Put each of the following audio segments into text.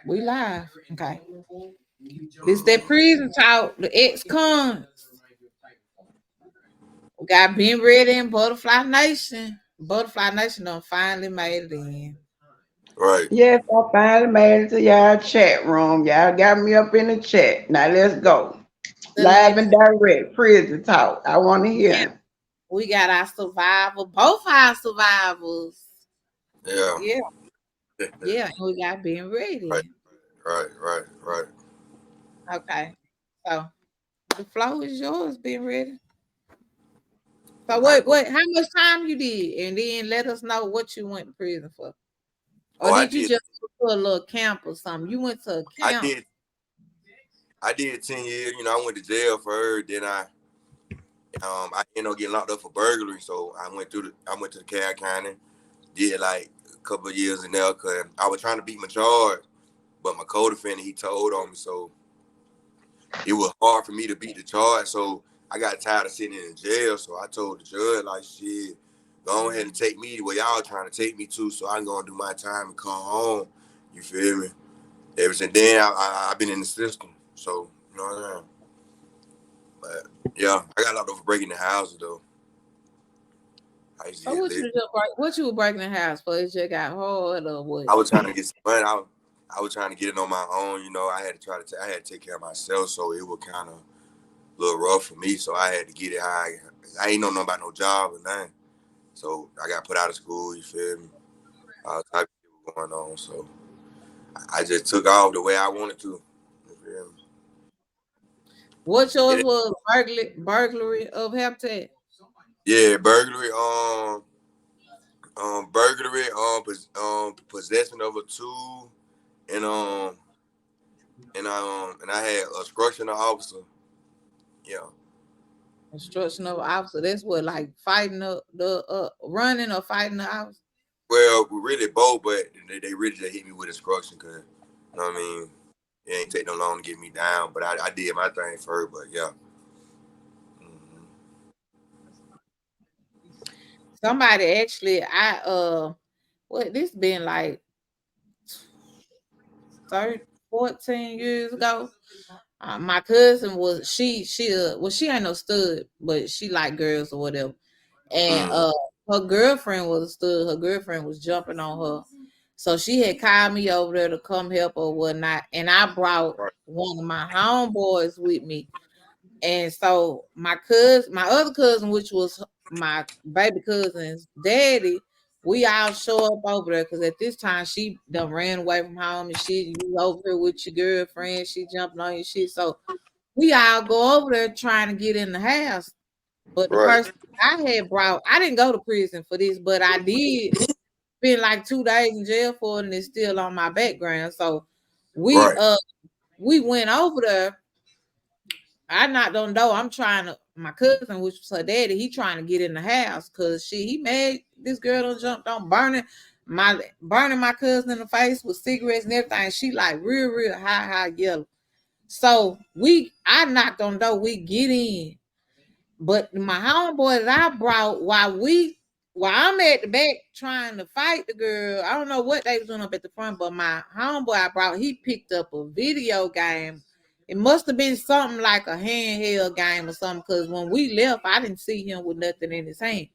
We live. Okay. This that prison talk, the ex-con. We got Ben Ready in Butterfly Nation. Butterfly Nation done finally made it in. Right. Yes, I finally made it to y'all chat room. Y'all got me up in the chat. Now let's go. Still in Live the and direct, prison talk. I want to hear yeah, him. we got our survivor, both our survivors. Yeah. Yeah, yeah, and we got Ben Right. Ready. Right. Right. Right. Okay. So the flow is yours, Ben Ready. So I go. how much time you did? And then let us know what you went to prison for. Or Oh, I did you did. just go to a little camp or something? You went to a I camp. did. I did 10 years. You know, I went to jail for her. Then I ended up getting locked up for burglary. So I went to the Cab County. Did like a couple of years in there because I was trying to beat my charge, but my co-defendant he told on me, so it was hard for me to beat the charge. So I got tired of sitting in jail. So I told the judge like, shit, go ahead and take me where y'all trying to take me to, so I can go and do my time and come home. You feel me? Ever since then, I've been in the system. So you know what I'm saying. But yeah, I got locked up for breaking the houses though. I used to So get what lit. you just what you were breaking the house for? It just got hard or what? I was trying to get some money. I was trying to get it on my own. You know, I had to I had to take care of myself, so it was kind of a little rough for me. So I had to get it how I ain't know nothing about no job or nothing. So I got put out of school. You feel me? All type of shit was going on. So I just took off the way I wanted to. You feel me? What yours It, was burglary of habitat. yeah, burglary. Burglary. Possession of a tool, and and I had obstruction of officer. Yeah. Instruction of officer. That's what like fighting the running or fighting the officer. Well, we really both, but they really just hit me with instruction because, you know what I mean? It ain't take no long to get me down, but I did my thing first, but yeah. Hmm. Somebody actually what this been like 30, 14 years ago. My cousin was well she ain't no stud, but she like girls or whatever. And Hmm. her girlfriend was a stud. Her girlfriend was jumping on her. So she had called me over there to come help her or whatnot. And I brought Right, one of my homeboys with me. And so my other cousin, which was my baby cousin's daddy, we all show up over there because at this time she done ran away from home and shit. You over here with your girlfriend, she jumping on your shit. So we all go over there trying to get in the house. But the right, person I had brought, I didn't go to prison for this, but I did spend like 2 days in jail for it, and it's still on my background. So we right, uh we went over there. I knocked on the door. I'm trying to my cousin, which was her daddy, he trying to get in the house because he made this girl done jumped on burning my cousin in the face with cigarettes and everything. She like real high yellow. So I knocked on the door, we get in. But my homeboy that I brought while I'm at the back trying to fight the girl, I don't know what they was doing up at the front, but my homeboy I brought, he picked up a video game. It must have been something like a handheld game or something, because when we left, I didn't see him with nothing in his hand.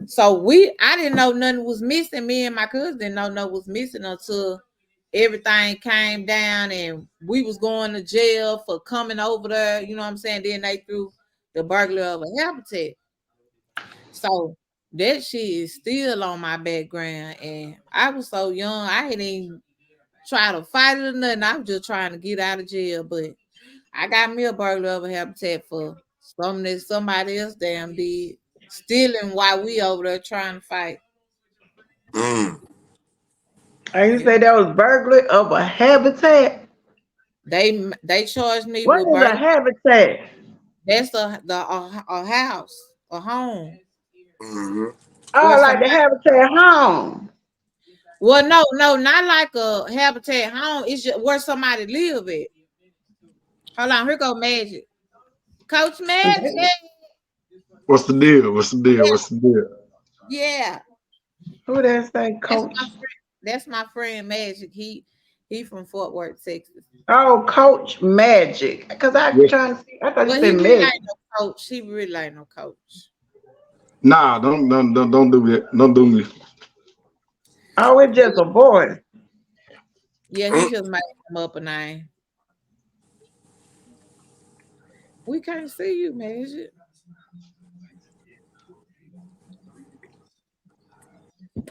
So I didn't know nothing was missing. Me and my cousin didn't know nothing was missing until everything came down and we was going to jail for coming over there. You know what I'm saying? Then they threw the burglar of a habitat. So that shit is still on my background. And I was so young, I didn't even try to fight it or nothing. I was just trying to get out of jail. But I got me a burglar of a habitat for something that somebody else damn did. Stealing while we over there trying to fight. mm, And you Yeah. say that was burglary of a habitat? They charged me What with is a burglary. habitat? That's a house, a home. mm-hmm. Where Oh, like somebody the habitat home. well, no, not like a habitat home. It's just where somebody live at. Hold on, here go Magic. Coach Magic. What's the deal? What's the deal? What's the deal? Yeah. Who that say That's my coach? friend. That's my friend Magic. He from Fort Worth, Texas. Oh, Coach Magic. Because I Yeah. trying to see. I thought you But he said really Magic. ain't no coach. He really ain't no coach. Nah, don't do that. Don't do me. Oh, it's just a boy. Yeah, he just made him up a name. We can't see you, Magic.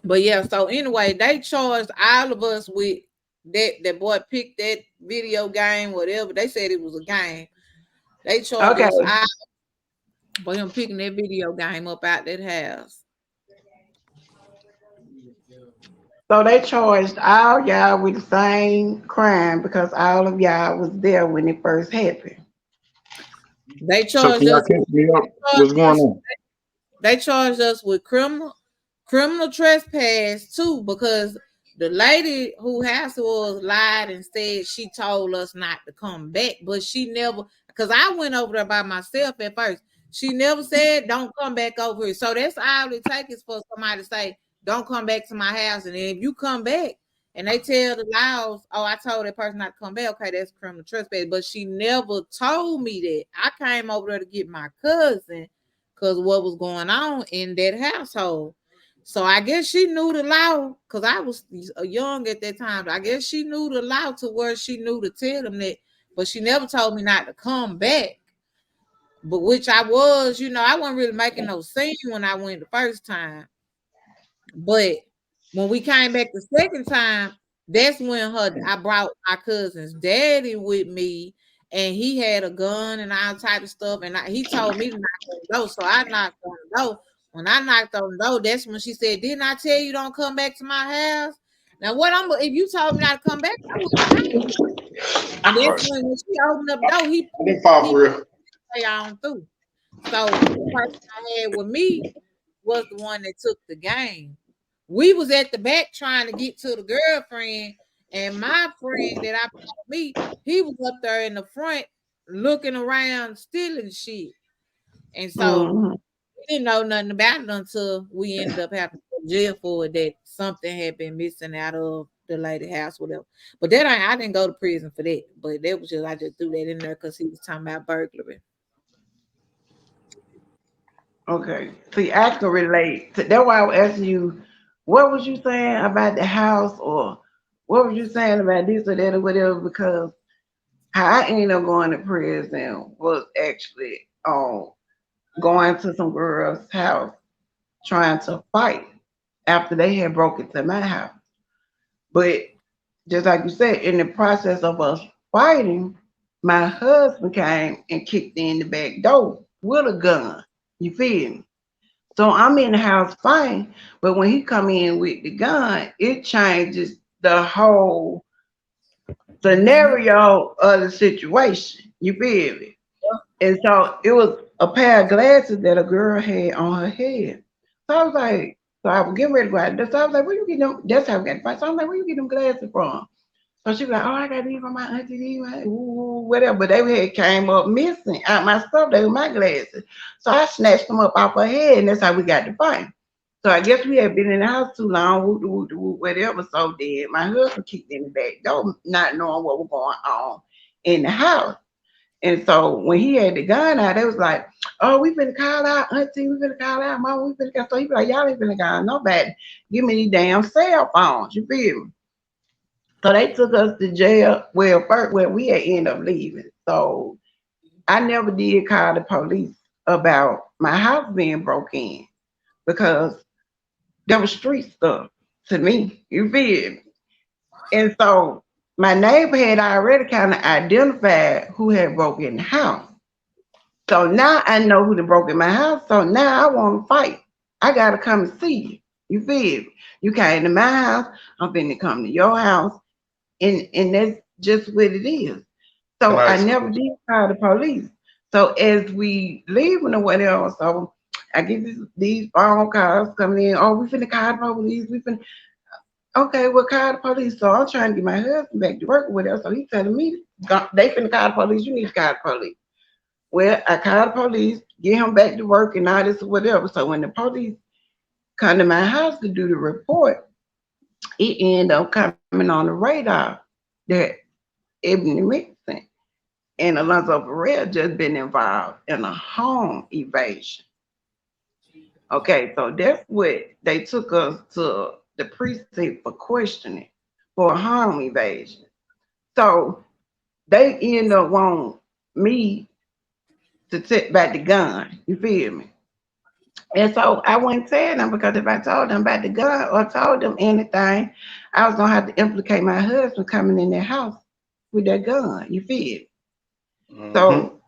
But yeah, so anyway, they charged all of us with that boy picked that video game, whatever. They said it was a game. They charged Okay. us all for him picking that video game up out that house. So they charged all y'all with the same crime because all of y'all was there when it first happened. They So can charged y'all us catch me up? What's going on? they charged us with criminal trespass too, because the lady who house it was lied and said she told us not to come back, but she never, because I went over there by myself at first. She never said don't come back over here. So that's all it takes is for somebody to say, don't come back to my house. And then if you come back and they tell the laws, oh, I told that person not to come back, okay, that's criminal trespass. But she never told me that. I came over there to get my cousin because what was going on in that household. So I guess she knew the law because I was young at that time. I guess she knew the law to where she knew to tell them that, but she never told me not to come back. But which I was, I wasn't really making no scene when I went the first time. But when we came back the second time, that's when I brought my cousin's daddy with me, and he had a gun and all type of stuff. And he told me to knock on the door, so I knocked on the door. When I knocked on the door, that's when she said, "Didn't I tell you don't come back to my house?" Now, if you told me not to come back, I would have came. And that's when she opened up the door, I didn't fall he for real. play on through. So the person I had with me was the one that took the game. We was at the back trying to get to the girlfriend, and my friend that I brought me, he was up there in the front looking around, stealing shit. And so Mm-hmm. we didn't know nothing about it until we ended up having to go to jail for it, that something had been missing out of the lady house, whatever. But I didn't go to prison for that. But that was I just threw that in there because he was talking about burglary. Okay. See, I can relate. That's why I was asking you, what was you saying about the house, or what was you saying about this or that or whatever? Because how I ended up going to prison was actually going to some girl's house trying to fight after they had broke into my house. But just like you said, in the process of us fighting, my husband came and kicked in the back door with a gun. You feel me? So I'm in the house fighting, but when he come in with the gun, it changes the whole scenario of the situation. You feel me? And so it was a pair of glasses that a girl had on her head. So I was like, so I was getting ready to go out there. So I was like, where you get them? That's how we got to fight. So I'm like, where you get them glasses from? So she was like, oh, I got these from my auntie, whatever. But they had came up missing out my stuff. They were my glasses. So I snatched them up off her head, and that's how we got to fight. So I guess we had been in the house too long, whatever. So then my husband kicked in the back door, not knowing what was going on in the house. And so when he had the gun out, they was like, oh, we finna call out auntie, we finna call out mom, we finna call. So he be like, y'all ain't finna call nobody. Give me these damn cell phones, you feel me? So they took us to jail. Well, first, we had ended up leaving. So I never did call the police about my house being broke in because there was street stuff to me. You feel me? And so my neighbor had already kind of identified who had broken in the house. So now I know who broke in my house. So now I want to fight. I gotta come and see you. You feel me? You came to my house. I'm finna come to your house, and that's just what it is. So I never did call the police. So as we leaving or whatever, so I get these phone calls coming in. Oh, we finna call the police. We finna. Okay, well, call the police. So I'm trying to get my husband back to work or whatever. So he's telling me they finna call the police. You need to call the police. Well, I called the police, get him back to work and all this or whatever. So when the police come to my house to do the report, it ended up coming on the radar. that Ebony Mixon and Alonzo Burrell just been involved in a home evasion. Okay, so that's what they took us to the precinct for questioning for a home evasion. So they end up wanting me to take back the gun. You feel me? And so I wouldn't tell them, because if I told them about the gun or told them anything, I was gonna have to implicate my husband coming in their house with that gun. You feel? So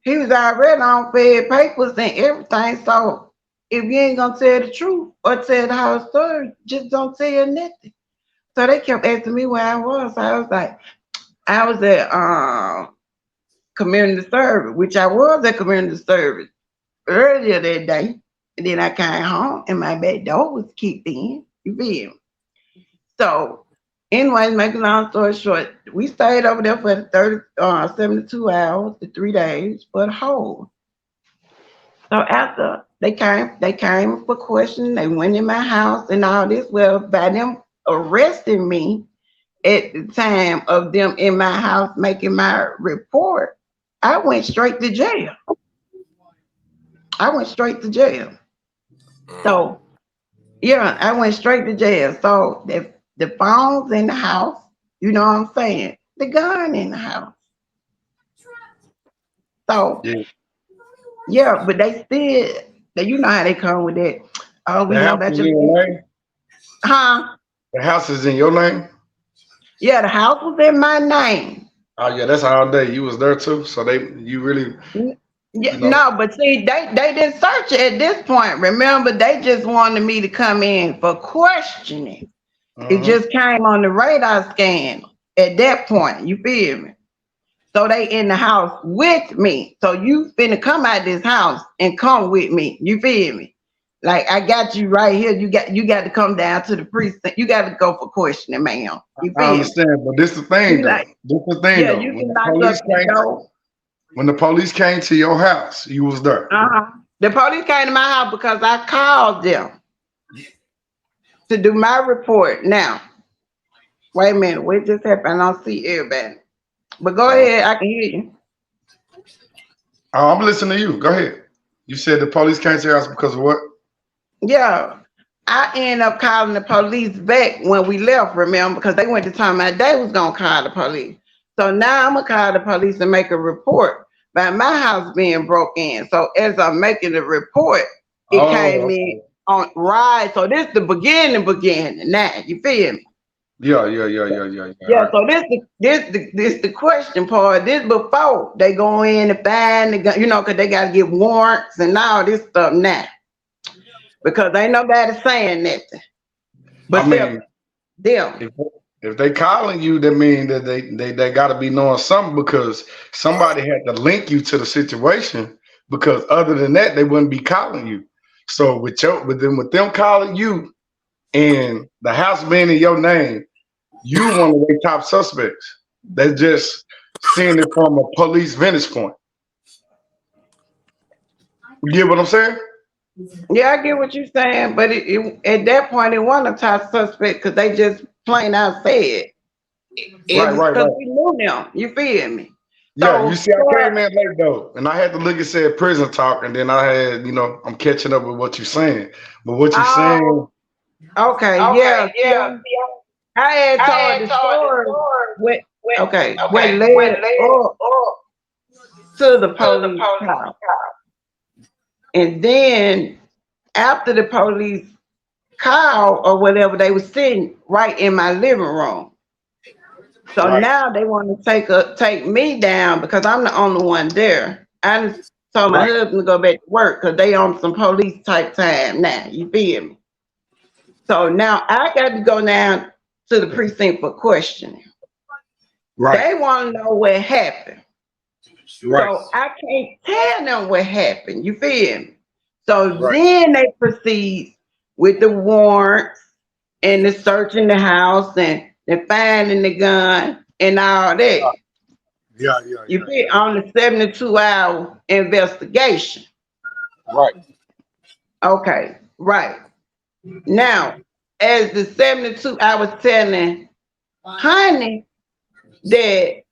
he was already on Fed papers and everything. So if you ain't gonna tell the truth or tell the whole story, just don't tell nothing. So they kept asking me where I was. So I was like, I was at community service, which I was at community service earlier that day. And then I came home and my back door was kicked in. You feel me? So anyways, making a long story short, we stayed over there for the 72 hours, the 3 days for the whole. So after they came for questioning, they went in my house and all this. Well, by them arresting me at the time of them in my house making my report, I went straight to jail. So yeah, I went straight to jail. So the phones in the house, you know what I'm saying? The gun in the house. So yeah, but they still, you know how they come with that. Oh, we know about your name? Huh? The house is in your name? Yeah, the house was in my name. Oh yeah, that's all day. You was there too. So you really Yeah, no, but see, they didn't search it at this point. Remember, they just wanted me to come in for questioning. It just came on the radar scan at that point. You feel me? So they in the house with me. So you finna come out this house and come with me. You feel me? Like I got you right here. You got to come down to the precinct. You got to go for questioning, ma'am. You feel I understand, but this is the thing though. This is the thing though. You can lock up the door. When the police came to your house, you was there. The police came to my house because I called them to do my report. Now, wait a minute. What just happened? I don't see everybody. But go ahead. I can hear you. I'm listening to you. Go ahead. You said the police came to your house because of what? Yeah. I ended up calling the police back when we left, remember, because they went to tell me they was going to call the police. So now I'm going to call the police and make a report about my house being broke in. So as I'm making the report, it came in on right. So this the beginning now. You feel me? Yeah. Yeah. So this the question part. This before they go in and find the gun, because they got to get warrants and all this stuff now. Because ain't nobody saying nothing. But I mean, them. If they calling you, that means that they got to be knowing something, because somebody had to link you to the situation, because other than that, they wouldn't be calling you. So with them calling you and the house being in your name, you one of their top suspects. They're just seeing it from a police vantage point. You get what I'm saying? Yeah, I get what you're saying, but at that point, it wasn't a top suspect because they just plain out said. Right. Because we knew them. You feel me? Yeah, so, you see, I came in late though, and I had to look and say prison talk, and then I had, I'm catching up with what you're saying. But what you're saying. Okay, yeah. I had told the story. When led to the police car. And then after the police call or whatever, they were sitting right in my living room. So now they want to take me down because I'm the only one there. I just told my husband to go back to work because they on some police type time now. You feel me? So now I got to go down to the precinct for questioning. They want to know what happened. So I can't tell them what happened. You feel me? So then they proceed with the warrants and the searching the house and the finding the gun and all that. You feel on the 72-hour investigation. Okay, right. Now, as the 72, I was telling Honey that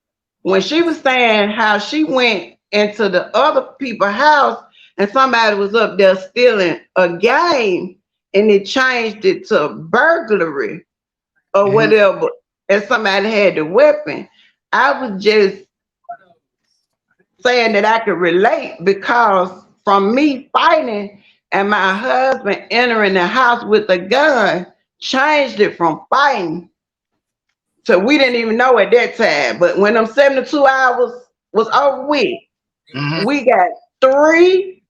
when she was saying how she went into the other people's house and somebody was up there stealing a game and it changed it to burglary or whatever, and somebody had the weapon, I was just saying that I could relate because from me fighting and my husband entering the house with a gun changed it from fighting. So we didn't even know at that time. But when them 72 hours was over with, we got 3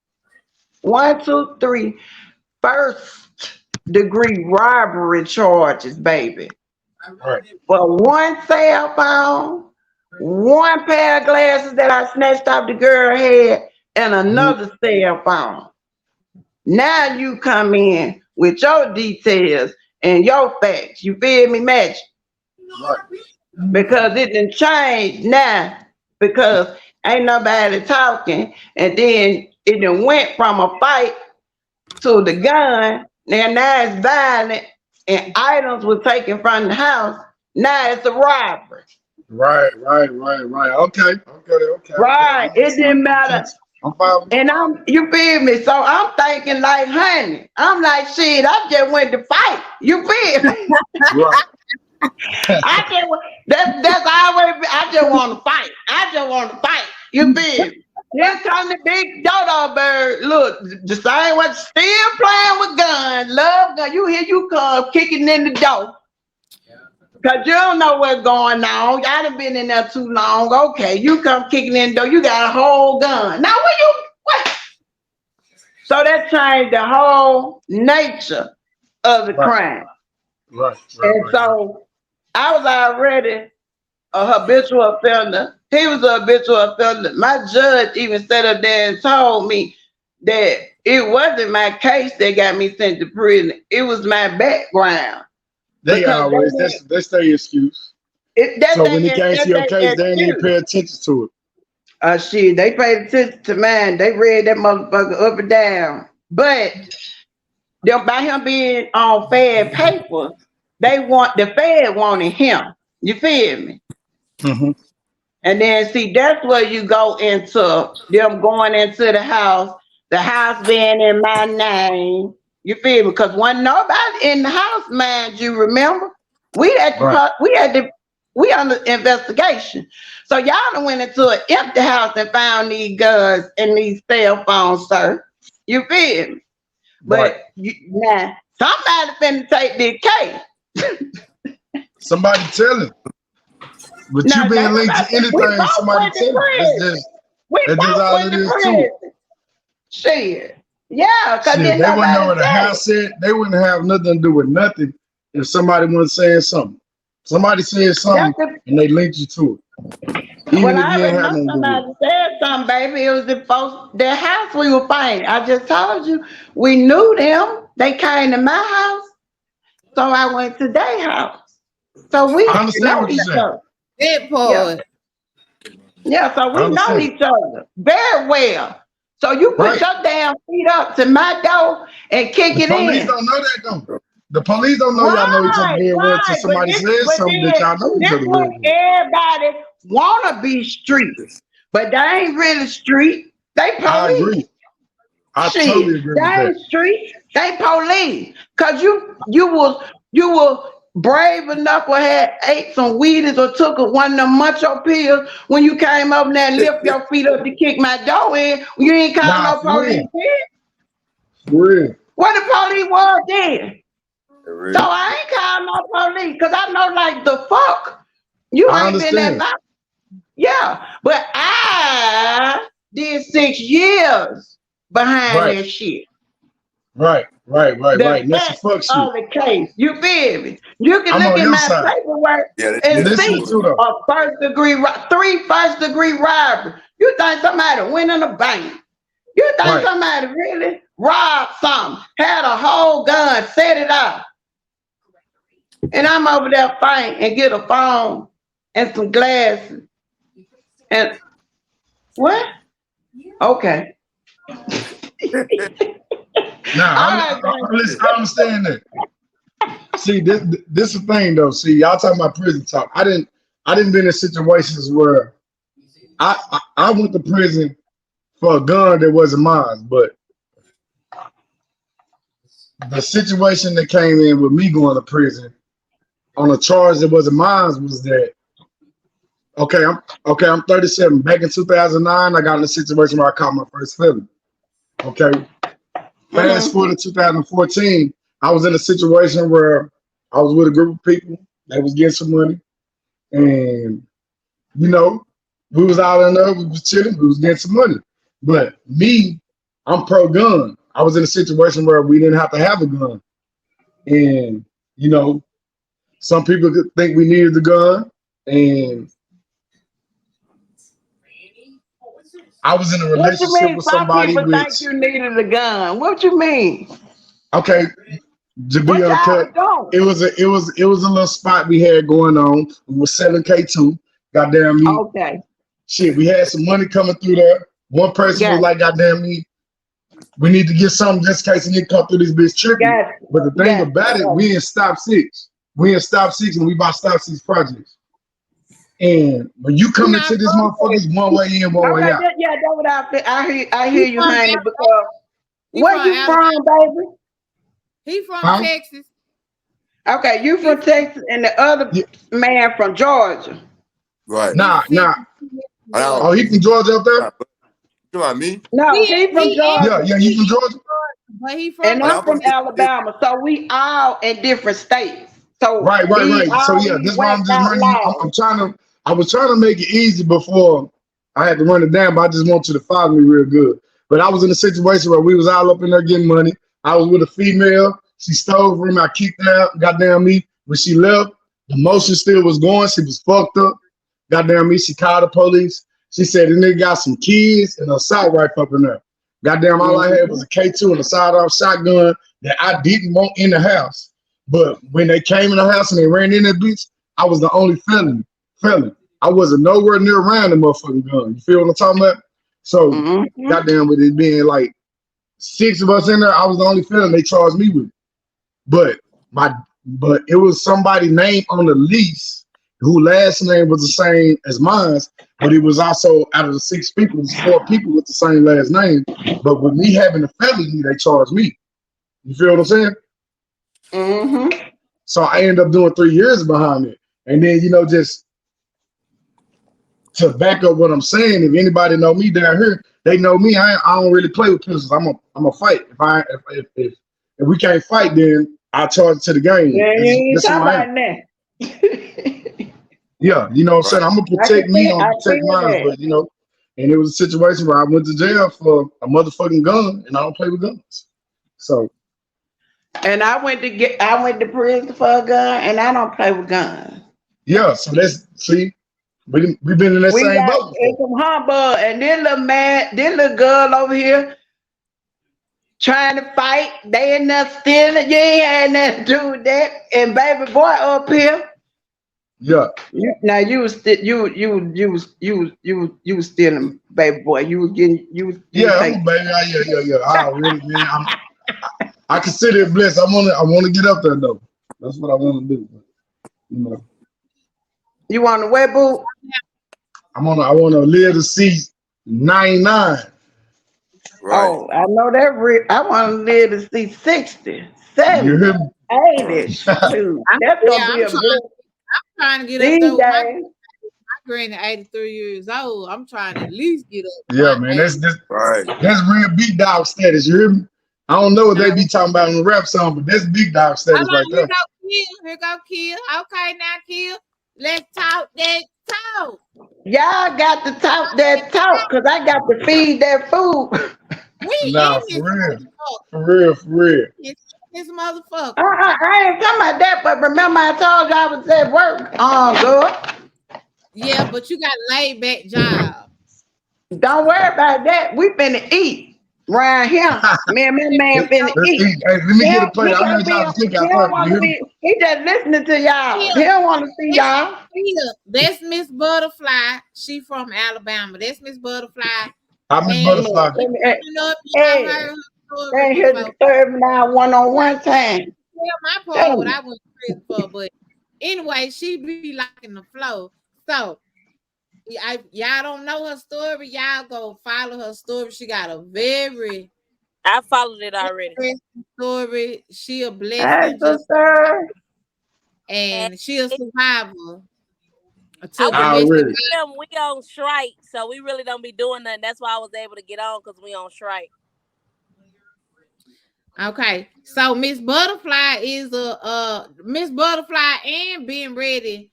first-degree robbery charges, baby. Right. For 1 cell phone, 1 pair of glasses that I snatched off the girl head, and another cell phone. Now you come in with your details and your facts. You feel me, Magic? Right. Because it done changed now because ain't nobody talking, and then it done went from a fight to the gun. Now it's violent and items were taken from the house. Now it's a robbery. Right. Okay. Right. It didn't matter. And you feel me? So I'm thinking like, honey, I'm like, shit, I just went to fight. You feel me? Right. That's always, I just want to fight. I just want to fight. You feel me? Here come the big dodo bird. Look, the same one still playing with guns, love gun. You hear you come kicking in the door. Cause you don't know what's going on. Y'all done been in there too long. Okay, you come kicking in the door. You got a whole gun. Now what? So that changed the whole nature of the crime. Right. And so I was already a habitual offender. He was a habitual offender. My judge even sat up there and told me that it wasn't my case that got me sent to prison. It was my background. They always, that's their excuse. So when it came to your case, they didn't even pay attention to it. Shit, they paid attention to mine. They read that motherfucker up and down. But by him being on Fed paper, the Fed wanted him. You feel me? And then see, that's where you go into them going into the house being in my name. You feel me? Because wasn't nobody in the house, mind you, remember? We under investigation. So y'all done went into an empty house and found these guns and these cell phones, sir. You feel me? But now somebody finna take this case. Somebody tell him. But you being linked to anything, somebody tell him. That's just all it is too. Shit. Yeah, because they wouldn't know what the house said. They wouldn't have nothing to do with nothing if somebody wasn't saying something. Somebody said something and they linked you to it. Even if you didn't have nothing to do with it. Somebody said something, baby. It was the folks, their house we were fighting. I just told you, we knew them. They came to my house. So I went to their house. So we know each other. Yeah, so we know each other very well. So you put your damn feet up to my door and kick it in. The police don't know that though. The police don't know y'all know each other very well until somebody says something that y'all know each other well. Everybody wanna be street, but they ain't really street. They police. I agree. I totally agree with that. They ain't street. They police. Cause you were brave enough or had ate some Wheaties or took one of them muncho pills when you came up there and lift your feet up to kick my door in. You ain't call no police then. Real. What the police was then? So I ain't call no police because I know like the fuck. You ain't been that. Yeah, but I did 6 years behind that shit. Right. That's the fuck shit. The case. You feel me? You can look at my paperwork and see 3 first-degree robbery. You think somebody went in a bank? You think somebody really robbed something, had a whole gun, set it up, and I'm over there fighting and get a phone and some glasses and what? Okay. I understand that. See, this is the thing though. See, y'all talking about prison talk. I didn't I didn't been in situations where I went to prison for a gun that wasn't mine, but the situation that came in with me going to prison on a charge that wasn't mine was that I'm 37. Back in 2009, I got in a situation where I caught my first felony. Okay. Fast forward to 2014, I was in a situation where I was with a group of people that was getting some money, and you know, we was out in there, we was chilling, we was getting some money. But me, I'm pro-gun. I was in a situation where we didn't have to have a gun, and you know, some people could think we needed the gun, and I was in a What you relationship mean? with Some somebody people think which, you needed a gun. What you mean? okay, to What be y'all uncut, doing? it was a little spot we had going on. We were selling K2. Goddamn me, Okay. shit. We had some money coming through there. One person was Got like, "Goddamn me, we need to get something just in case he come through this bitch tripping." Got But the thing got about it, we in Stop 6. We in Stop 6, and we bought Stop 6 projects. And when you come into this motherfucker, it's one way in, one way Okay, out. that's what I hear you, from honey, Alabama. because He where from you Alabama. from, baby? He from Huh? Texas. Okay, you from Texas and the other Yeah. man from Georgia. Right. Nah. Oh, Oh, he from Georgia up there? You about me? No, he from Georgia. Yeah, you from Georgia? But he from And But I'm I'm from from Alabama, so we all in different states. So Right. So yeah, this is why I'm just running you. I was trying to make it easy before I had to run it down, but I just want you to follow me real good. But I was in a situation where we was all up in there getting money. I was with a female. She stole from me. I kicked her out. Goddamn me. When she left, the motion still was going. She was fucked up. Goddamn me. She called the police. She said, "And they got some kids and a assault rifle up in there." Goddamn, all I had was a K2 and a sawed-off shotgun that I didn't want in the house. But when they came in the house and they ran in that bitch, I was the only felon. I wasn't nowhere near around the motherfucking gun. You feel what I'm talking about? So, goddamn, with it being like 6 of us in there, I was the only felon they charged me with. But it was somebody named on the lease who last name was the same as mine, but it was also out of the 6 people, it was 4 people with the same last name. But with me having a felony, they charged me. You feel what I'm saying? So I ended up doing 3 years behind it. And then, you know, just to back up what I'm saying, if anybody know me down here, they know me. I don't really play with pistols. I'm a fight. If we can't fight, then I charge it to the game. Yeah, you ain't That's talking who I about am. that. Yeah, you know what I'm saying? I'm gonna protect me, I'm gonna protect mine, that. but you know, and it was a situation where I went to jail for a motherfucking gun, and I don't play with guns. So And I went to prison for a gun, and I don't play with guns. yeah, so that's we've been in that We same got boat before. some humbug, and this little girl over here trying to fight. They in there stealing. You ain't had nothing to do with that. And baby boy up here. Yeah. Now you was stealing, baby boy. You was getting Yeah, I'm a baby. Yeah. I really, man, I consider it blessed. I wanna get up there though. That's what I want to do. You know. You want to wear boot? I wanna live to see 99. Right. Oh, I know that. I want to live to see 60, 70, 80. Shoot, that's gonna be a blessing. I'm trying to get up there with my granny, 83 years old. I'm trying to at least get up. Yeah, man, that's real big dog status. You hear me? I don't know what they be talking about in the rap song, but that's big dog status right there. Here go Kill. Okay, now Kill. Let's talk that talk. Y'all got to talk that talk, cause I got to feed that food. Nah, for real. This motherfucker. I ain't talking about that, but remember I told you I was at work. Good. Yeah, but you got a laid back job. Don't worry about that. We finna eat right here. Me and my man finna eat. Hey, let me get a plate. I'm gonna think He just listening to y'all. He don't want to see y'all. That's Miss Butterfly. She from Alabama. That's Miss Butterfly. I'm Miss Butterfly. They here to serve now one-on-one time. Yeah, my part what I went to prison for, but anyway, she be liking the flow. So y'all don't know her story. Y'all go follow her story. She got a very I followed it already. interesting story. She a Hey, blessing, just sister. And and she a survivor I to was domestic Already. violence. we on strike, so we really don't be doing nothing. That's why I was able to get on because we on strike. Okay, so Miss Butterfly is a Miss Butterfly and being ready.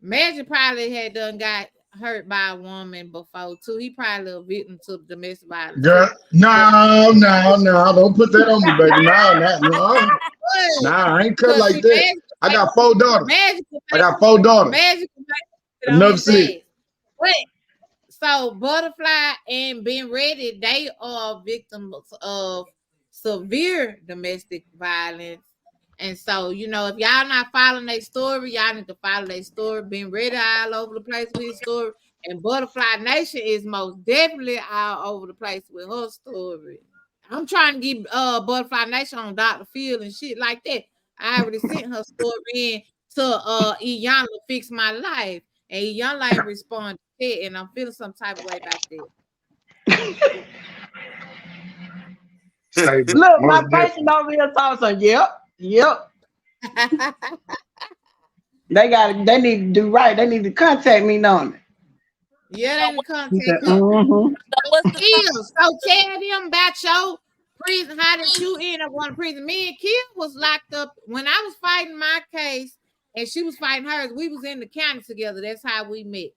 Magic probably had done got hurt by a woman before too. He probably a victim to domestic violence Girl, too. But no, don't put that on me, baby. No. Nah, I ain't cut because like see, that. I got 4 daughters. Magic, I got 4 daughters. Magic can it on Enough his said. ass. But so Butterfly and being ready, they are victims of severe domestic violence. And so, you know, if y'all not following their story, y'all need to follow their story. Being ready all over the place with his story. And Butterfly Nation is most definitely all over the place with her story. I'm trying to get Butterfly Nation on Dr. Phil and shit like that. I already sent her story in to Iyanla to fix my life. And Iyanla ain't responded yet, and I'm feeling some type of way about that. Say, Look, my most face is over here talking. So, yep. They need to do right. They need to contact me on it. Yeah, So they what? can He contact said, her. So what's the Kill. So tell them about your prison. How did you end up going to prison? Me and Kill was locked up when I was fighting my case, and she was fighting hers. We was in the county together. That's how we met.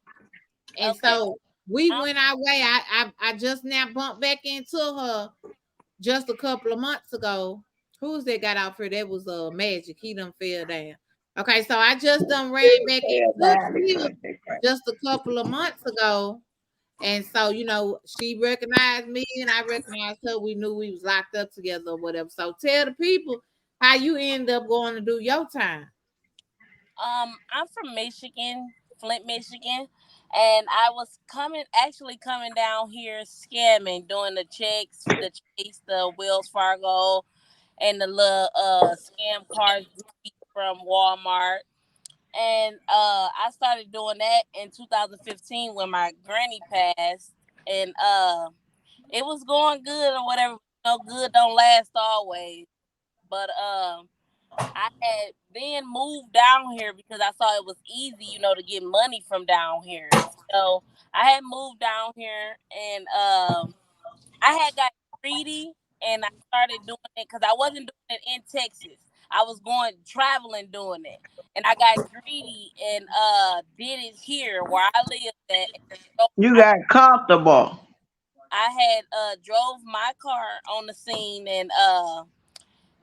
And okay? so we I'm, went our way. I just now bumped back into her just a couple of months ago. Who's that got out here? That was Magic. He done fell down. Okay, so I just done ran back into Kill just a couple of months ago. And so, you know, she recognized me and I recognized her. We knew we was locked up together or whatever. So tell the people how you end up going to do your time. I'm from Michigan, Flint, Michigan, and I was actually coming down here scamming, doing the checks, the Chase, the Wells Fargo, and the little scam cards from Walmart. And I started doing that in 2015 when my granny passed, and it was going good or whatever. No, good don't last always. But I had then moved down here because I saw it was easy, to get money from down here. So I had moved down here, and I had got greedy, and I started doing it because I wasn't doing it in Texas. I was going traveling doing it, and I got greedy and did it here where I live at. So You got comfortable. I had drove my car on the scene, and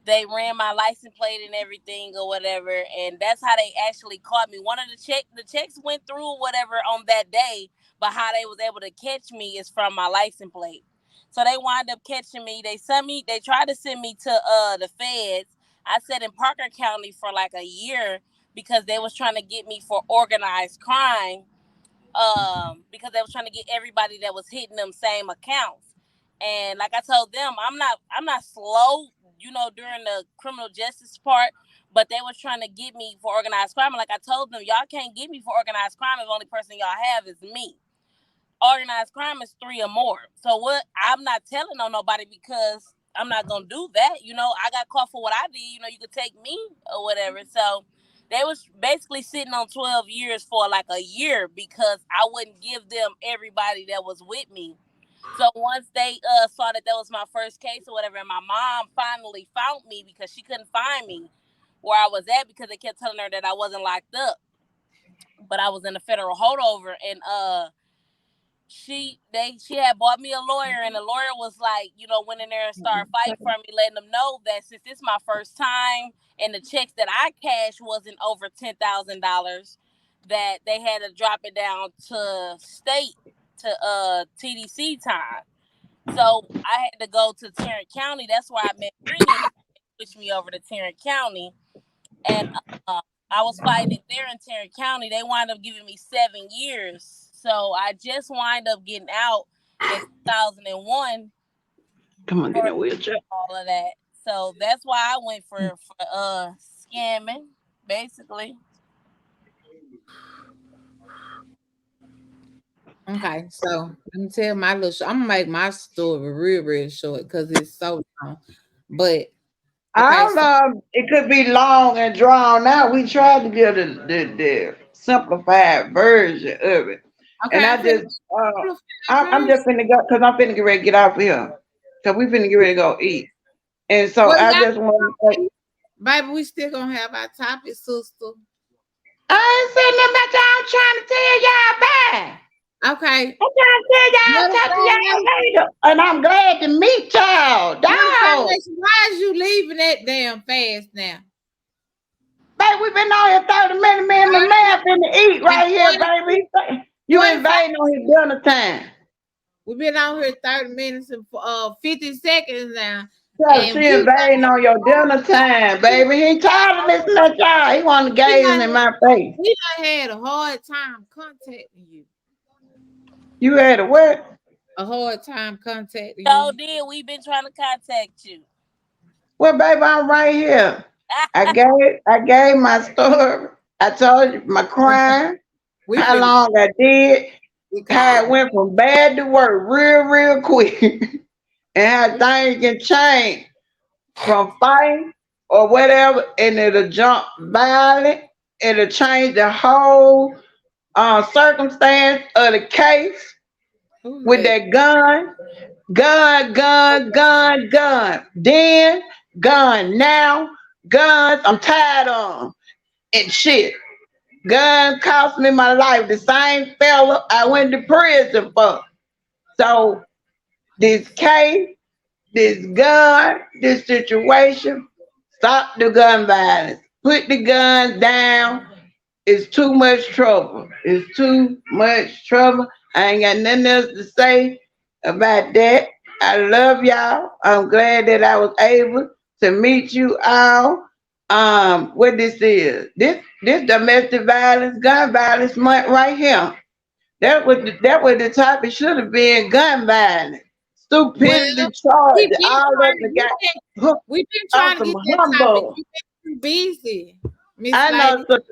they ran my license plate and everything or whatever, and that's how they actually caught me. One of the checks went through or whatever on that day, but how they was able to catch me is from my license plate. So they wind up catching me. They tried to send me to the feds. I sat in Parker County for like a year because they was trying to get me for organized crime, because they was trying to get everybody that was hitting them same accounts. And like I told them, I'm not slow, during the criminal justice part, but they was trying to get me for organized crime. And like I told them, y'all can't get me for organized crime if the only person y'all have is me. Organized crime is 3 or more. So what? I'm not telling on nobody because I'm not gonna do that. I got caught for what I did. You could take me or whatever. So they was basically sitting on 12 years for like a year because I wouldn't give them everybody that was with me. So once they saw that was my first case or whatever, and my mom finally found me because she couldn't find me where I was at because they kept telling her that I wasn't locked up, but I was in a federal holdover, and she had bought me a lawyer, and the lawyer was like, went in there and started fighting for me, letting them know that since this is my first time and the checks that I cashed wasn't over $10,000, that they had to drop it down to state to TDC time. So I had to go to Tarrant County. That's where I met Brittany. Switched me over to Tarrant County, and I was fighting it there in Tarrant County. They wound up giving me 7 years. So I just wind up getting out in 2001. Come on, get in a wheelchair. All of that. So that's why I went for scamming, basically. Okay, so let me tell my little. I'm gonna make my story real short because it's so long. But I okay, don't know. It could be long and drawn out. We tried to get the simplified version of it, and I'm I finna just I'm first. just finna go because I'm finna get ready to get off here because we finna get ready to go eat, and so Well, I y'all, just want to say baby, we still gonna have our topic, sister. I ain't saying nothing about y'all. I'm trying to tell y'all bye. Okay, I'm trying to tell y'all talk to butterfly y'all nation. later, and I'm glad to meet y'all. Butterfly Dog, nation. Why is you leaving that damn fast now? baby, we been on here 30 minutes. Me and my 30 man finna eat and right here, 20, baby. You 25. invading on his dinner time. We've been on here 30 minutes and 50 seconds now. Yeah, And she invading on your dinner time, baby. He tired of listening to y'all. He want to we gaze done, in my face. we done had a hard time contacting you. You had a what? A hard time contacting So you. then we've been trying to contact you. Well, baby, I'm right here. I gave my story. I told you my crime, We how finna long I did, we how call. it went from bad to worse real quick, and how things can change from fighting or whatever, and it'll jump violent. It'll change the whole circumstance of the case Who's with that? that gun. Then gun now, guns. I'm tired of 'em. And shit. Gun cost me my life. The same fella I went to prison for. So this case, this gun, this situation, stop the gun violence. Put the guns down. It's too much trouble. It's too much trouble. I ain't got nothing else to say about that. I love y'all. I'm glad that I was able to meet you all. What this is? This domestic violence, gun violence month right here. That was the topic should have been gun violence, Well, stupidity charge, we been all that trying to the get guy that. hooked We've been on trying to some get that topic. humbug. You've been too busy, Miss I know, Lady.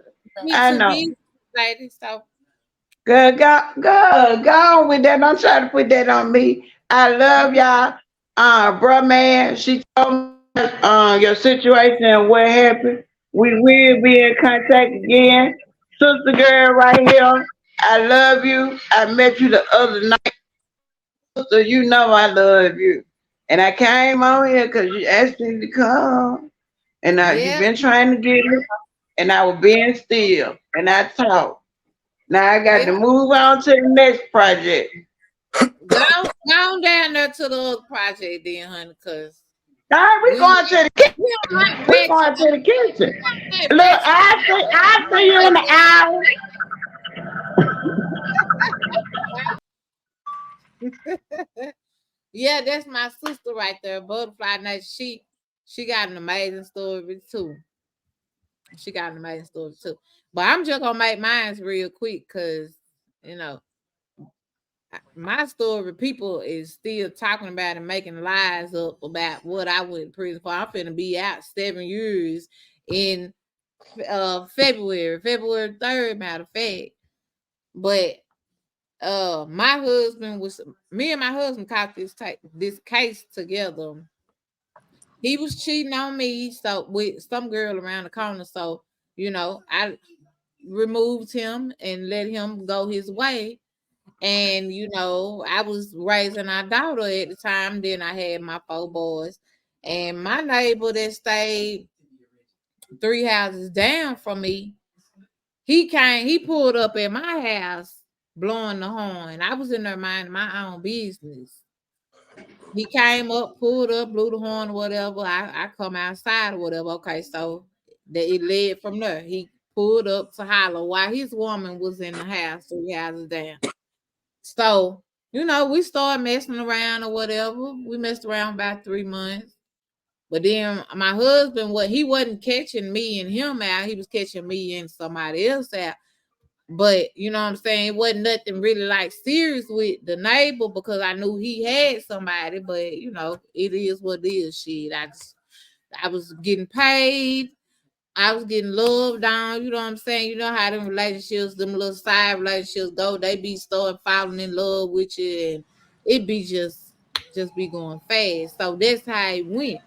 Me I too know. busy, lady. So Good, go on with that. Don't try to put that on me. I love y'all. Bro, man, she told me your situation and what happened. We will be in contact again. Sister girl right here. I love you. I met you the other night. So you know I love you. And I came on here because you asked me to come. And you've yeah, been trying to get me. And I was being still. And I talked. Now I got yeah. to move on to the next project. Go on down there to the other project then, honey, cause All right, we we going to the kitchen. we don't like We ratchet. going to the kitchen. We don't like Look, ratchet. I'll see you in the hour. Yeah, that's my sister right there, Butterfly Night. She got an amazing story too. She got an amazing story too. But I'm just gonna make mine real quick because you know my story. People is still talking about and making lies up about what I went to prison for. I'm finna be out 7 years in February 3rd, matter of fact. But my husband was me and my husband caught this case together. He was cheating on me so with some girl around the corner. So, I removed him and let him go his way. And I was raising our daughter at the time. Then I had my 4 boys. And my neighbor that stayed 3 houses down from me, he pulled up at my house blowing the horn. I was in there minding my own business. He came up, pulled up, blew the horn or whatever. I come outside or whatever. Okay, so it led from there. He pulled up to holler while his woman was in the house 3 houses down. So, we started messing around or whatever. We messed around about 3 months. But then my husband, he wasn't catching me and him out. He was catching me and somebody else out. But you know what I'm saying? It wasn't nothing really like serious with the neighbor because I knew he had somebody. But it is what it is. Shit, I was getting paid. I was getting loved on, you know what I'm saying? You know how them relationships, them little side relationships go, they be start falling in love with you and it be just be going fast. So that's how it went.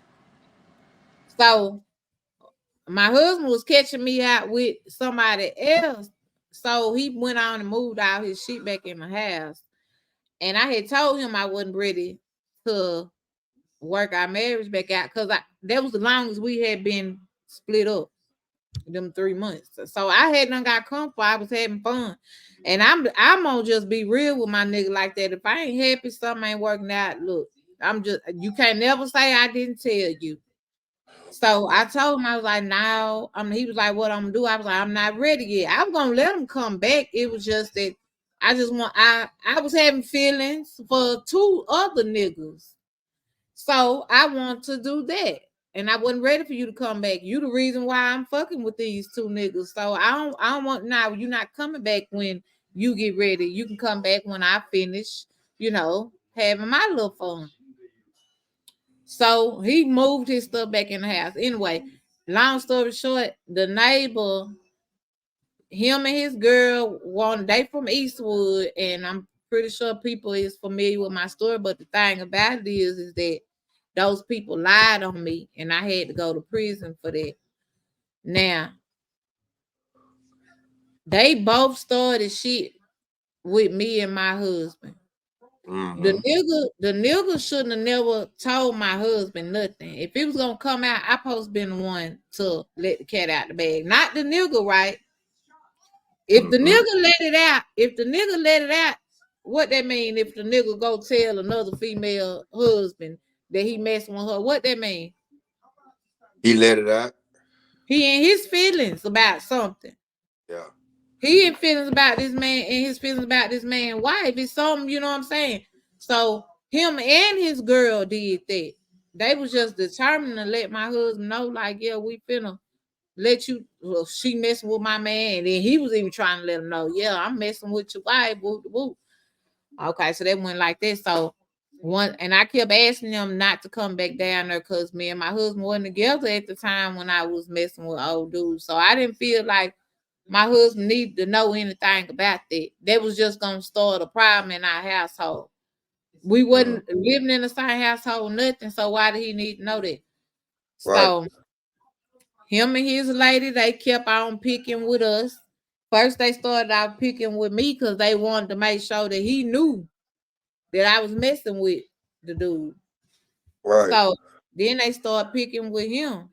So my husband was catching me out with somebody else. So he went on and moved all his shit back in the house. And I had told him I wasn't ready to work our marriage back out because that was the longest we had been split up, them 3 months. So I had done got comfortable. I was having fun. And I'm gonna just be real with my nigga like that. If I ain't happy, something ain't working out. Look, you can't never say I didn't tell you. So I told him, I was like, no. He was like, what I'm gonna do? I was like, I'm not ready yet. I was gonna let him come back. It was just that I was having feelings for 2 other niggas. So I want to do that. And I wasn't ready for you to come back. You the reason why I'm fucking with these 2 niggas. So I don't want now. You're not coming back when you get ready. You can come back when I finish, having my little fun. So he moved his stuff back in the house. Anyway, long story short, the neighbor, him and his girl, they from Eastwood, and I'm pretty sure people is familiar with my story. But the thing about it is that those people lied on me, and I had to go to prison for that. Now, they both started shit with me and my husband. Mm-hmm. The nigga shouldn't have never told my husband nothing. If it was gonna come out, I supposed to been the one to let the cat out the bag, not the nigga, right? If the nigga let it out, what that mean? If the nigga go tell another female husband that he messing with her, what that mean? He let it out. He in his feelings about something. Yeah. He in feelings about this man and his feelings about this man's wife. It's something, you know what I'm saying? So him and his girl did that. They was just determined to let my husband know, like, yeah, we finna let you. Well, she messing with my man, and then he was even trying to let him know, yeah, I'm messing with your wife. Woo, woo. Okay, so that went like this. So and I kept asking them not to come back down there because me and my husband wasn't together at the time when I was messing with old dudes. So I didn't feel like my husband needed to know anything about that. That was just gonna start a problem in our household. We wasn't living in the same household, nothing. So why did he need to know that? Right. So him and his lady, they kept on picking with us. First, they started out picking with me because they wanted to make sure that he knew that I was messing with the dude. Right. So then they started picking with him.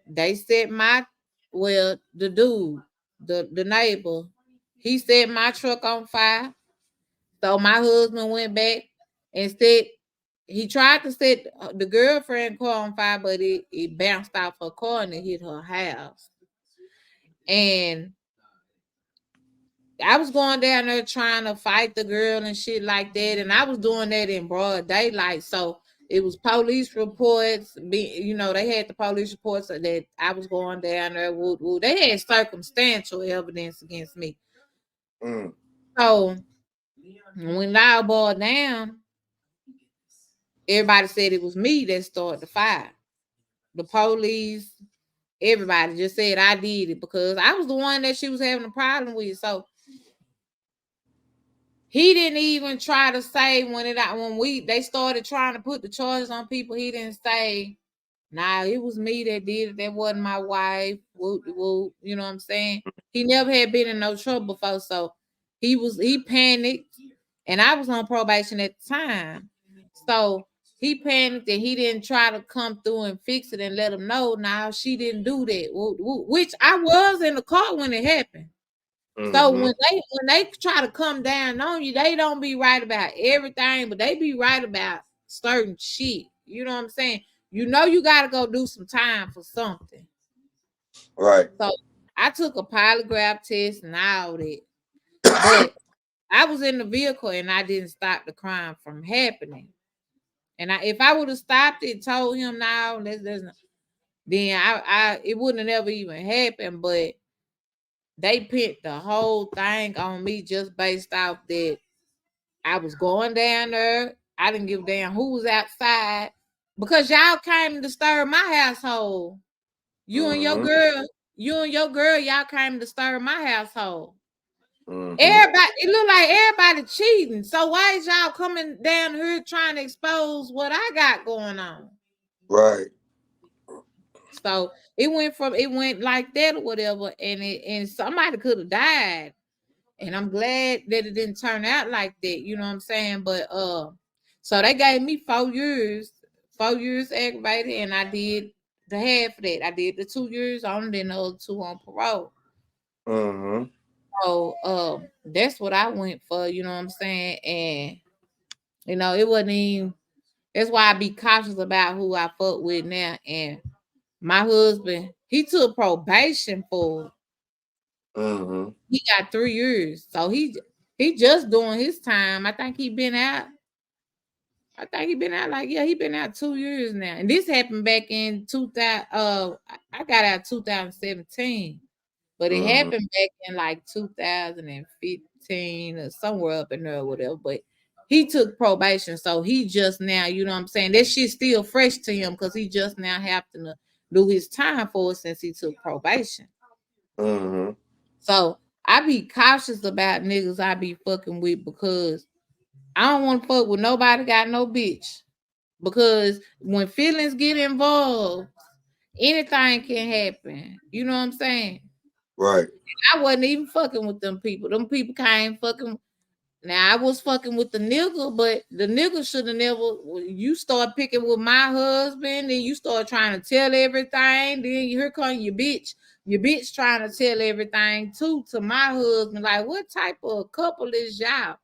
They set the dude, the neighbor, he set my truck on fire. So my husband went back and said he tried to set the girlfriend car on fire, but it bounced off her car and it hit her house. And I was going down there trying to fight the girl and shit like that. And I was doing that in broad daylight. So it was police reports. They had the police reports that I was going down there. They had circumstantial evidence against me. So when it all boiled down, everybody said it was me that started the fire. The police, everybody just said I did it because I was the one that she was having a problem with. So he didn't even try to say when they started trying to put the charges on people, he didn't say, nah, it was me that did it. That wasn't my wife. Whoop, whoop, you know what I'm saying? He never had been in no trouble before. So he panicked, and I was on probation at the time. So he panicked and he didn't try to come through and fix it and let him know. Now she didn't do that, which I was in the car when it happened. So when they try to come down on you, they don't be right about everything, but they be right about certain shit. You know what I'm saying? You gotta go do some time for something. Right. So I took a polygraph test and all that. But I was in the vehicle and I didn't stop the crime from happening. And if I would have stopped it, told him now, then it wouldn't have never even happened. But they picked the whole thing on me just based off that I was going down there. I didn't give a damn who was outside because y'all came to disturb my household. You and your girl, y'all came to disturb my household. Everybody, it look like everybody cheating. So why is y'all coming down here trying to expose what I got going on? Right. So it went like that or whatever, and somebody could have died. And I'm glad that it didn't turn out like that. You know what I'm saying? But so they gave me 4 years aggravated, and I did the half of that. I did the 2 years on, then the other 2 on parole. So that's what I went for, you know what I'm saying? And you know, it wasn't even, that's why I be cautious about who I fuck with now. And my husband, he took probation for he got 3 years. So he just doing his time. I think he been out like, yeah, he been out 2 years now. And this happened back in 2000. I got out 2017. But it happened back in like 2015 or somewhere up in there or whatever. But he took probation. So he just now, you know what I'm saying? That shit's still fresh to him because he just now having to do his time for it since he took probation. So I be cautious about niggas I be fucking with because I don't want to fuck with nobody got no bitch. Because when feelings get involved, anything can happen. You know what I'm saying? Right. I wasn't even fucking with them people. Them people came fucking. Now I was fucking with the nigga, but the nigga should have never. You start picking with my husband, and you start trying to tell everything. Then here come your bitch. Your bitch trying to tell everything too to my husband. Like, what type of couple is y'all?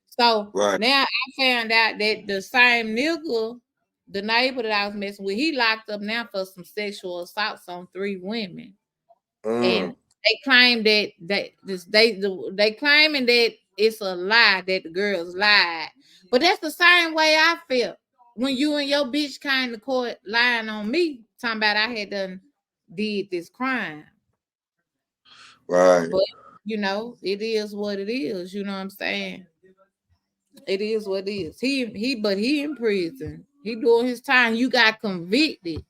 So now I found out that the same nigga, the neighbor that I was messing with, he locked up now for some sexual assaults on 3 women. And they claim that they claiming that it's a lie that the girls lied. But that's the same way I felt when you and your bitch came to court lying on me, talking about I had did this crime. Right. But you know, it is what it is. You know what I'm saying? It is what it is. But he in prison. He doing his time. You got convicted.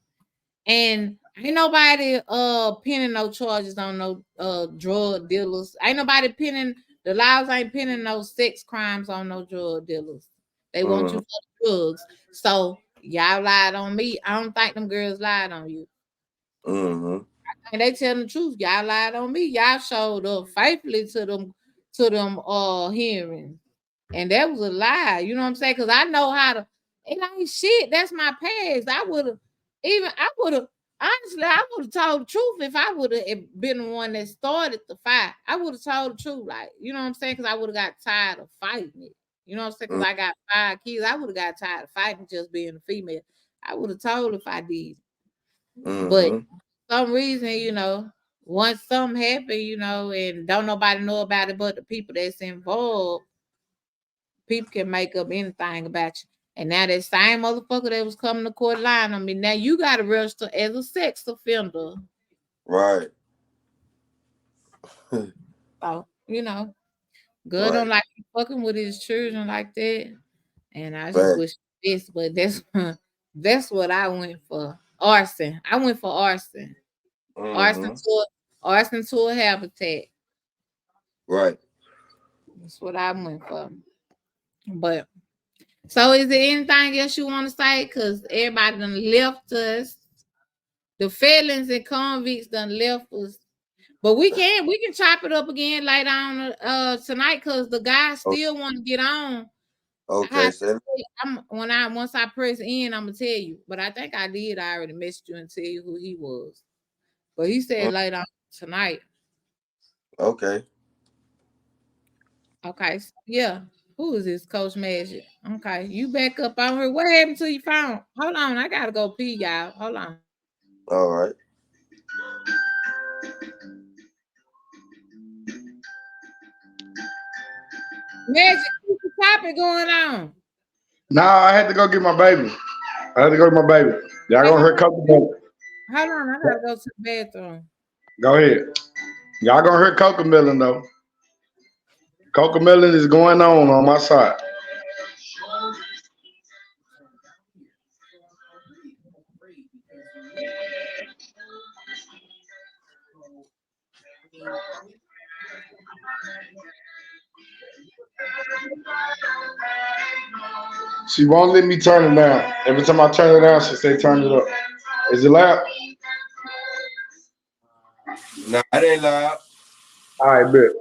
And ain't nobody pinning no charges on no drug dealers. Ain't nobody pinning, the laws ain't pinning no sex crimes on no drug dealers. They want you for drugs. So y'all lied on me. I don't think them girls lied on you. And they telling the truth. Y'all lied on me. Y'all showed up faithfully to them hearings. And that was a lie. You know what I'm saying? Because I know how to, it ain't shit. That's my past. Honestly, I would have told the truth if I would have been the one that started the fight. I would have told the truth, like, you know what I'm saying? Because I would have got tired of fighting it. You know what I'm saying? Because I got 5 kids. I would have got tired of fighting just being a female. I would have told if I did. But for some reason, you know, once something happened, you know, and don't nobody know about it but the people that's involved, people can make up anything about you. And now that same motherfucker that was coming to court lying on me, now you got to register as a sex offender. Right. So, you know, God don't like you fucking with his children like that. And I just wish this, but that's what I went for. Arson. I went for arson. Arson to a habitat. Right. That's what I went for. But so is there anything else you want to say? Because everybody done left us. The felons and convicts done left us. But we can chop it up again later on tonight because the guys still want to get on. Okay, once I press in, I'm gonna tell you. But I think I already messaged you and tell you who he was. But he said later on tonight. Okay. Okay. Yeah. Who is this, Coach Magic? Okay, you back up on her. What happened to your phone? Hold on, I gotta go pee, y'all. Hold on. All right. Magic, what's the topic going on? Nah, I had to go get my baby. Y'all gonna hurt Coco. Hold on, I gotta go to the bathroom. Go ahead. Y'all gonna hurt Coco Melon though. Coco Melon is going on my side. She won't let me turn it down. Every time I turn it down, she say turn it up. Is it loud? Nah, it ain't loud. All right, bet.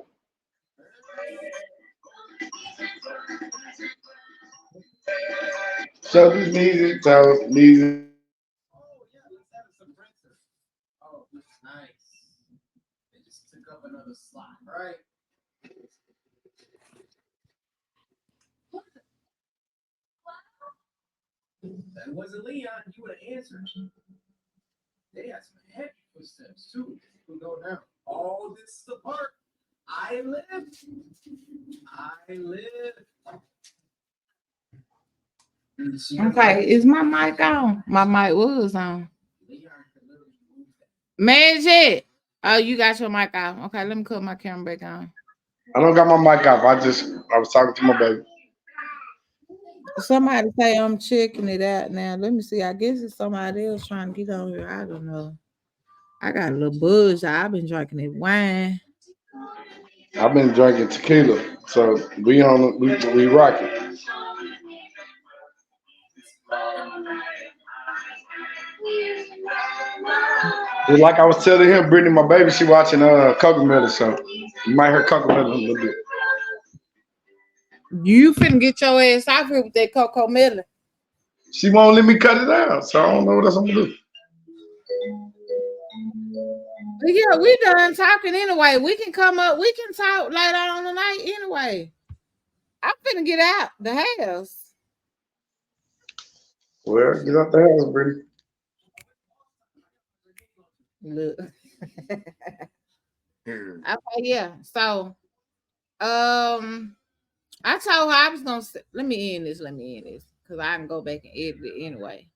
So this music, so music. Oh, nice. They just took up another slot, right? That wasn't Leon. You would have answered. They had some heavy footsteps too. We go down. Oh, this is the part. I live. I live. Okay, is my mic on? My mic was on. Magic. Oh, you got your mic on. Okay, let me cut my camera back on. I don't got my mic off. I was talking to my baby. Somebody say I'm checking it out now. Let me see. I guess it's somebody else trying to get on here. I don't know. I got a little buzz. I've been drinking that wine. I've been drinking tequila, so we rock it. Just like I was telling him, Brittany, my baby, she watching Cocomelon, so you might hear Cocomelon a little bit. You finna get your ass out here with that Cocomelon. She won't let me cut it out, so I don't know what else I'm gonna do. Yeah, we done talking anyway. We can come up. We can talk later on the night anyway. I'm finna get out the house. Well, get out the house, Brittany. Look. Okay, yeah. So, I told her I was gonna let me end this because I can go back and edit it anyway.